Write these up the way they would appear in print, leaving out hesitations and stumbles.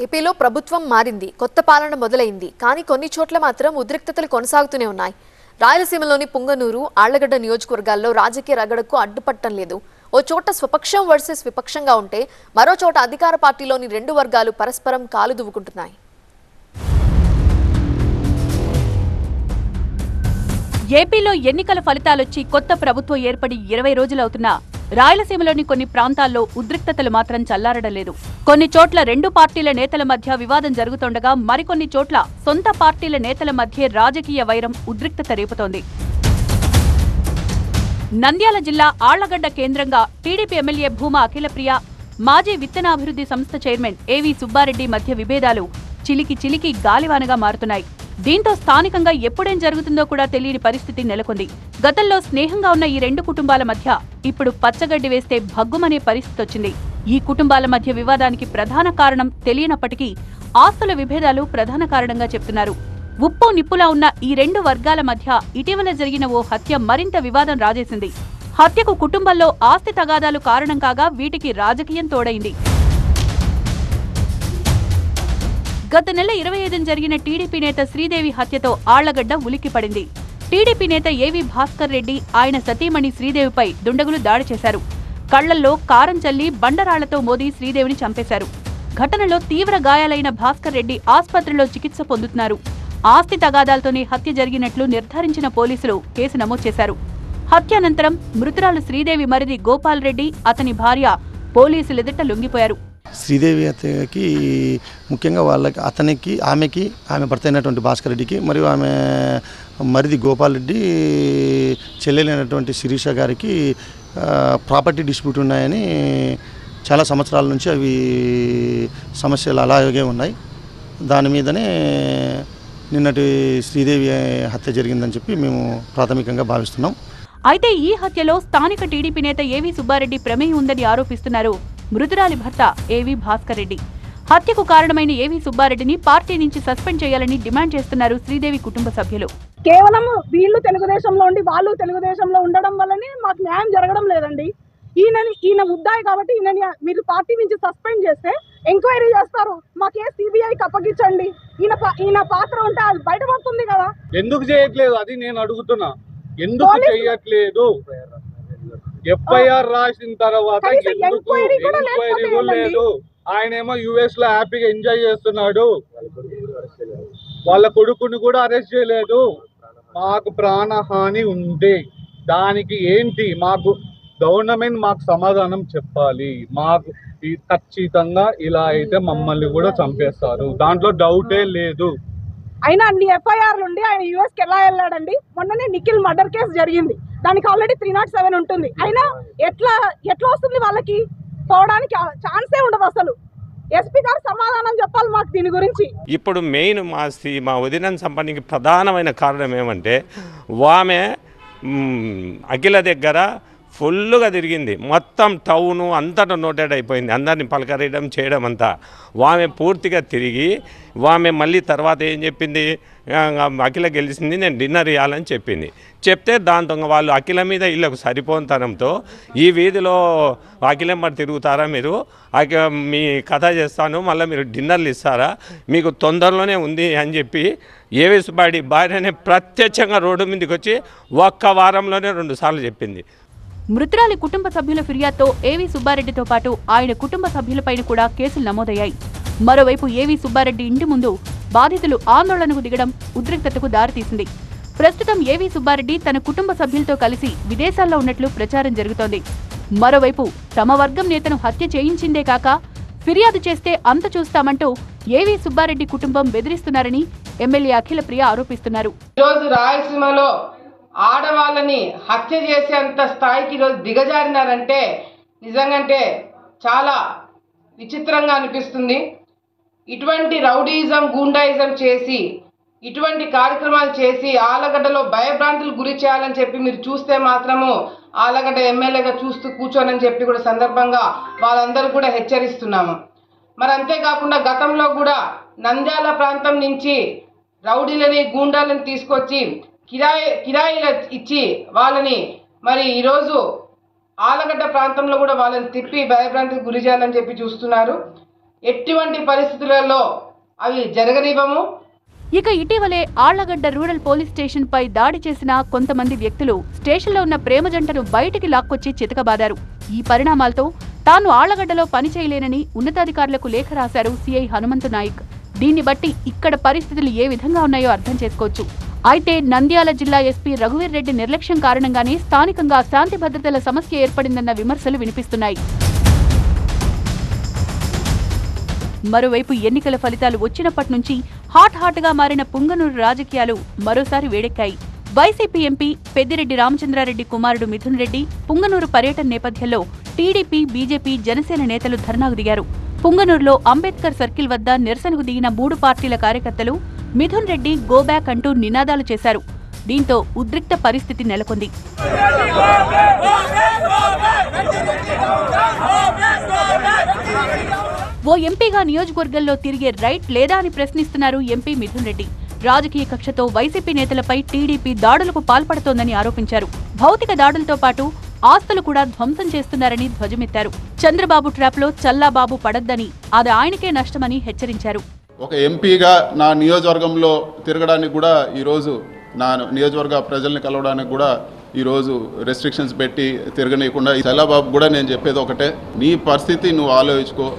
ఏపీలో ప్రభుత్వం మారింది, కొత్త పాలన మొదలైంది. కానీ కొన్ని చోట్ల మాత్రం ఉద్రిక్తతలు కొనసాగుతూనే ఉన్నాయి. రాయలసీమలోని పుంగనూరు, ఆళ్లగడ్డ నియోజకవర్గాల్లో రాజకీయ రగడకు అడ్డుపట్టం లేదు. ఓ చోట స్వపక్షం వర్సెస్ విపక్షంగా ఉంటే మరో చోట అధికార పార్టీలోని రెండు వర్గాలు పరస్పరం కాలు దువ్వుకుంటున్నాయి. ఏపీలో ఎన్నికల ఫలితాలొచ్చి కొత్త ప్రభుత్వం ఏర్పడి 20 రోజులవుతున్నా రాయలసీమలోని కొన్ని ప్రాంతాల్లో ఉద్రిక్తతలు మాత్రం చల్లారడం లేదు. కొన్ని చోట్ల రెండు పార్టీల నేతల మధ్య వివాదం జరుగుతుండగా మరికొన్ని చోట్ల సొంత పార్టీల నేతల మధ్య రాజకీయ వైరం ఉద్రిక్తత రేపుతోంది. నంద్యాల జిల్లా ఆళ్లగడ్డ కేంద్రంగా టీడీపీ ఎమ్మెల్యే భూమా అఖిలప్రియ, మాజీ విత్తనాభివృద్ధి సంస్థ చైర్మన్ ఏవీ సుబ్బారెడ్డి మధ్య విభేదాలు చిలికి చిలికి గాలివానగా మారుతున్నాయి. దీంతో స్థానికంగా ఎప్పుడేం జరుగుతుందో కూడా తెలియని పరిస్థితి నెలకొంది. గతంలో స్నేహంగా ఉన్న ఈ రెండు కుటుంబాల మధ్య ఇప్పుడు పచ్చగడ్డి వేస్తే భగ్గుమనే పరిస్థితి వచ్చింది. ఈ కుటుంబాల మధ్య వివాదానికి ప్రధాన కారణం తెలియనప్పటికీ ఆస్తుల విభేదాలు ప్రధాన కారణంగా చెప్తున్నారు. ఉప్పు నిప్పులా ఉన్న ఈ రెండు వర్గాల మధ్య ఇటీవల జరిగిన ఓ హత్య మరింత వివాదం రాజేసింది. హత్యకు కుటుంబంలో ఆస్తి తగాదాలు కారణం కాగా వీటికి రాజకీయం తోడైంది. గత నెల 25న జరిగిన టీడీపీ నేత శ్రీదేవి హత్యతో ఆళ్లగడ్డ ఉలిక్కిపడింది. టీడీపీ నేత ఏవీ భాస్కర్ రెడ్డి, ఆయన సతీమణి శ్రీదేవిపై దుండగులు దాడి చేశారు. కళ్లల్లో కారం చల్లి బండరాళ్లతో మోదీ శ్రీదేవిని చంపేశారు. ఘటనలో తీవ్ర గాయాలైన భాస్కర్ రెడ్డి ఆస్పత్రిలో చికిత్స పొందుతున్నారు. ఆస్తి తగాదాలతోనే హత్య జరిగినట్లు నిర్ధారించిన పోలీసులు కేసు నమోదు చేశారు. హత్యానంతరం మృతురాలు శ్రీదేవి మరిది గోపాల్ రెడ్డి, అతని భార్య పోలీసులెదుట లొంగిపోయారు. శ్రీదేవి హత్యకి ముఖ్యంగా ఆమెకి ఆమె భర్త అయినటువంటి భాస్కర్ రెడ్డికి మరియు ఆమె మరిది గోపాల్ రెడ్డి చెల్లెలైనటువంటి శిరీష గారికి ప్రాపర్టీ డిస్ప్యూట్ ఉన్నాయని చాలా సంవత్సరాల నుంచి అవి సమస్యలు అలాగే ఉన్నాయి. దాని మీదనే నిన్నటి శ్రీదేవి హత్య జరిగిందని చెప్పి మేము ప్రాథమికంగా భావిస్తున్నాం. అయితే ఈ హత్యలో స్థానిక టీడీపీ నేత ఏవీ సుబ్బారెడ్డి ప్రమేయం ఉందని ఆరోపిస్తున్నారు మృతురాలి భర్త ఏవీ భాస్కర్ రెడ్డి. హత్యకు కారణమైన ఏవీ సుబ్బారెడ్డిని పార్టీ నుంచి సస్పెండ్ చేయాలని డిమాండ్ చేస్తున్నారు శ్రీదేవి కుటుంబ సభ్యులు. కేవలం వీళ్ళు తెలుగుదేశంలో ఉండి వాళ్ళు తెలుగుదేశంలో ఉండడం వల్లనే మాకు న్యాయం జరగడం లేదండి. ఈయన ముద్దాయి కాబట్టి మీరు పార్టీ నుంచి సస్పెండ్ చేస్తే ఎంక్వైరీ చేస్తారు, మాకే సిబిఐకి అప్పగించండి. ఈయన పాత్ర ఉంటే అది బయటపడుతుంది కదా. ఎందుకు చేయట్లేదు అది నేను అడుగుతున్నా. ఎందుకు చేయట్లేదు? ఎఫ్ఐఆర్ రాసిన తర్వాత ఎందుకు ఎంక్వైరీ లేదు? ఆయనేమో యుఎస్ లో హ్యాపీగా ఎంజాయ్ చేస్తున్నాడు. వాళ్ళ కొడుకుని కూడా అరెస్ట్ చేయలేదు. మాకు ప్రాణహాని ఉంది. దానికి ఏంటి? మాకు గవర్నమెంట్ మాకు సమాధానం చెప్పాలి. మాకు ఖచ్చితంగా ఇలా అయితే మమ్మల్ని కూడా చంపేస్తారు, దాంట్లో డౌటే లేదు. అయినా అన్ని ఎఫ్ఐఆర్లు ఉండి ఆయన యుఎస్కి ఎలా వెళ్ళాడండి? మొన్ననే నిఖిల్ మర్డర్ కేసు జరిగింది, దానికి ఆల్రెడీ 307 ఉంటుంది. అయినా ఎట్లా వస్తుంది వాళ్ళకి? పోవడానికి ఛాన్సే ఉండదు అసలు. ఎస్పీ గారు సమాధానం చెప్పాలి మాకు దీని గురించి. ఇప్పుడు మెయిన్ మా వదినను సంపడానికి ప్రధానమైన కారణం ఏమంటే ఆమె అఖిల దగ్గర ఫుల్గా తిరిగింది. మొత్తం టౌను అంతటా నోటెడ్ అయిపోయింది. అందరిని పలకరేయడం చేయడం అంతా ఆమె పూర్తిగా తిరిగి ఆమె మళ్ళీ తర్వాత ఏం చెప్పింది? అఖిల గెలిచింది, నేను డిన్నర్ ఇవ్వాలని చెప్తే దాంతో వాళ్ళు అఖిల మీద వీళ్ళకు సరిపోతనంతో ఈ వీధిలో అఖిలెంబడి తిరుగుతారా మీరు, మీ కథ చేస్తాను, మళ్ళీ మీరు డిన్నర్లు ఇస్తారా, మీకు తొందరలోనే ఉంది అని చెప్పి ఏవీ సుబ్బారెడ్డి భార్యనే ప్రత్యక్షంగా రోడ్డు మీదకి వచ్చి ఒక్క వారంలోనే 2 సార్లు చెప్పింది. మృతురాలి కుటుంబ సభ్యుల ఫిర్యాదుతో ఏవీ సుబ్బారెడ్డితో పాటు ఆయన కుటుంబ సభ్యులపైన కూడా కేసులు నమోదయ్యాయి. మరోవైపు ఏవీ సుబ్బారెడ్డి ఇంటి ముందు బాధితులు ఆందోళనకు దిగడం ఉద్రిక్తతకు దారితీసింది. ప్రస్తుతం ఏవీ సుబ్బారెడ్డి తన కుటుంబ సభ్యులతో కలిసి విదేశాల్లో ఉన్నట్లు ప్రచారం జరుగుతోంది. మరోవైపు తమ వర్గం నేతను హత్య చేయించిందే కాక ఫిర్యాదు చేస్తే అంత చూస్తామంటూ ఏవీ సుబ్బారెడ్డి కుటుంబం బెదిరిస్తున్నారని ఎమ్మెల్యే అఖిలప్రియ ఆరోపిస్తున్నారు. రాయలసీమలో ఆడవాళ్ళని హత్య చేసేంత స్థాయికి ఈరోజు దిగజారినారంటే నిజంగానే చాలా విచిత్రంగా అనిపిస్తుంది. ఇటువంటి రౌడీయిజం, గూండాయిజం చేసి ఇటువంటి కార్యక్రమాలు చేసి ఆళ్లగడ్డలో భయభ్రాంతులు గురి చేయాలని చెప్పి మీరు చూస్తే మాత్రము ఆళ్లగడ్డ ఎమ్మెల్యేగా చూస్తూ కూర్చోనని చెప్పి కూడా సందర్భంగా వాళ్ళందరూ కూడా హెచ్చరిస్తున్నాము. మరి అంతేకాకుండా గతంలో కూడా నంద్యాల ప్రాంతం నుంచి రౌడీలని, గూండాలను తీసుకొచ్చి కిరాయిలు ఇచ్చి వాళ్ళని మరి ఈరోజు ఆళ్లగడ్డ ప్రాంతంలో కూడా వాళ్ళని తిప్పి భయభ్రాంతికి గురి చేయాలని చెప్పి చూస్తున్నారు. ఎటువంటి పరిస్థితులలో అవి జరగనివ్వము. ఇక ఇటీవలే ఆళ్లగడ్డ రూరల్ పోలీస్ స్టేషన్ పై దాడి చేసిన కొంతమంది వ్యక్తులు స్టేషన్లో ఉన్న ప్రేమ జంటను బయటికి లాక్కొచ్చి చితకబాదారు. ఈ పరిణామాలతో తాను ఆళ్లగడ్డలో పనిచేయలేనని ఉన్నతాధికారులకు లేఖ రాశారు సిఐ హనుమంతు నాయక్. దీన్ని బట్టి ఇక్కడ పరిస్థితులు ఏ విధంగా ఉన్నాయో అర్థం చేసుకోవచ్చు. అయితే నంద్యాల జిల్లా ఎస్పీ రఘువీర్ రెడ్డి నిర్లక్ష్యం కారణంగానే స్థానికంగా శాంతి భద్రతల సమస్య ఏర్పడిందన్న విమర్శలు వినిపిస్తున్నాయి. మరోవైపు ఎన్నికల ఫలితాలు వచ్చినప్పటి నుంచి హాట్ గా మారిన పుంగనూరు రాజకీయాలు మరోసారి వేడెక్కాయి. వైసీపీ ఎంపీ పెద్దిరెడ్డి రామచంద్రారెడ్డి కుమారుడు మిథున్ రెడ్డి పుంగనూరు పర్యటన నేపథ్యంలో టీడీపీ, బీజేపీ, జనసేన నేతలు ధర్నాకు దిగారు. పుంగనూరులో అంబేద్కర్ సర్కిల్ వద్ద నిరసనకు దిగిన 3 పార్టీల కార్యకర్తలు మిథున్ రెడ్డి గో బ్యాక్ అంటూ నినాదాలు చేశారు. దీంతో ఉద్రిక్త పరిస్థితి నెలకొంది. ఓ ఎంపీగా నియోజకవర్గంలో తిరిగే రైట్ లేదా అని ప్రశ్నిస్తున్నారు ఎంపీ మిథున్ రెడ్డి. రాజకీయ కక్షతో వైసీపీ నేతలపై టీడీపీ దాడులకు పాల్పడుతోందని ఆరోపించారు. భౌతిక దాడులతో పాటు ఆస్తులు కూడా ధ్వంసం చేస్తున్నారని ధ్వజమెత్తారు. చంద్రబాబు ట్రాప్లో చల్లాబాబు పడొద్దని, అది ఆయనకే నష్టమని హెచ్చరించారు. ఒక ఎంపీగా నా నియోజకవర్గంలో తిరగడానికి కూడా ఈరోజు నా నియోజకవర్గ ప్రజల్ని కలవడానికి కూడా ఈరోజు రెస్ట్రిక్షన్స్ పెట్టి తిరగనీయకుండా చల్లాబాబు కూడా నేను చెప్పేది ఒకటే, నీ పరిస్థితి నువ్వు ఆలోచించుకో,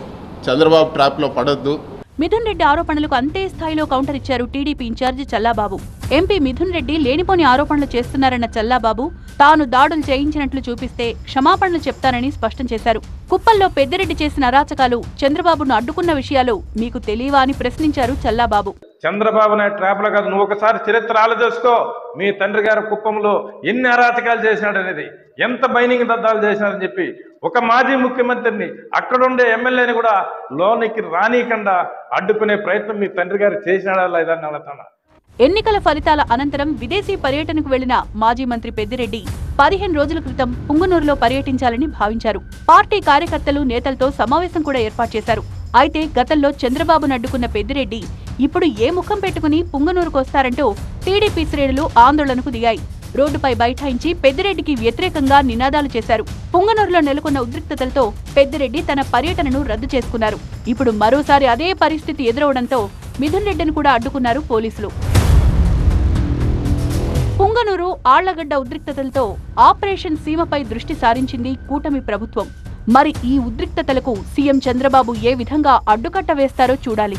చంద్రబాబు ట్రాప్లో పడొద్దు. మిథున్ రెడ్డి ఆరోపణలకు అంతే స్థాయిలో కౌంటర్ ఇచ్చారు టీడీపీ ఇన్ఛార్జి చల్లాబాబు. ఎంపీ మిథున్ రెడ్డి లేనిపోని ఆరోపణలు చేస్తున్నారన్న చల్లాబాబు తాను దాడులు చేయించినట్లు చూపిస్తే క్షమాపణలు చెప్తానని స్పష్టం చేశారు. కుప్పల్లో పెద్దిరెడ్డి చేసిన అరాచకాలు, చంద్రబాబును అడ్డుకున్న విషయాలు మీకు తెలియవా అని ప్రశ్నించారు చల్లాబాబు. చంద్రబాబు నాయుడు ట్రాప్లో కాదు, నువ్వు ఒకసారి చరిత్ర ఆలోచించుకో. మీ తండ్రి గారు కుప్పంలో ఎన్ని అరాచకాలు చేసినాడనేది, ఎంత బైనింగ్ దద్దాలు చేసినారని చెప్పి ఒక మాజీ ముఖ్యమంత్రిని, అక్కడుండే ఎమ్మెల్యేని కూడా లోనికి రానీకుండా అడ్డుకునే ప్రయత్నం మీ తండ్రి గారు చేసినాడా లేదని అడుగుతున్నా. ఎన్నికల ఫలితాల అనంతరం విదేశీ పర్యటనకు వెళ్లిన మాజీ మంత్రి పెద్దిరెడ్డి 15 రోజుల క్రితం పుంగనూరులో పర్యటించాలని భావించారు. పార్టీ కార్యకర్తలు, నేతలతో సమావేశం కూడా ఏర్పాటు చేశారు. అయితే గతంలో చంద్రబాబును అడ్డుకున్న పెద్దిరెడ్డి ఇప్పుడు ఏ ముఖం పెట్టుకుని పుంగనూరుకు వస్తారంటూ టీడీపీ శ్రేణులు ఆందోళనకు దిగాయి. రోడ్డుపై బైఠాయించి పెద్దిరెడ్డికి వ్యతిరేకంగా నినాదాలు చేశారు. పుంగనూరులో నెలకొన్న ఉద్రిక్తతలతో పెద్దిరెడ్డి తన పర్యటనను రద్దు చేసుకున్నారు. ఇప్పుడు మరోసారి అదే పరిస్థితి ఎదురవడంతో మిథున్ రెడ్డిని కూడా అడ్డుకున్నారు పోలీసులు. పుంగనూరు, ఆళ్లగడ్డ ఉద్రిక్తతలతో ఆపరేషన్ సీమపై దృష్టి సారించింది కూటమి ప్రభుత్వం. మరి ఈ ఉద్రిక్తతలకు సీఎం చంద్రబాబు ఏ విధంగా అడ్డుకట్ట వేస్తారో చూడాలి.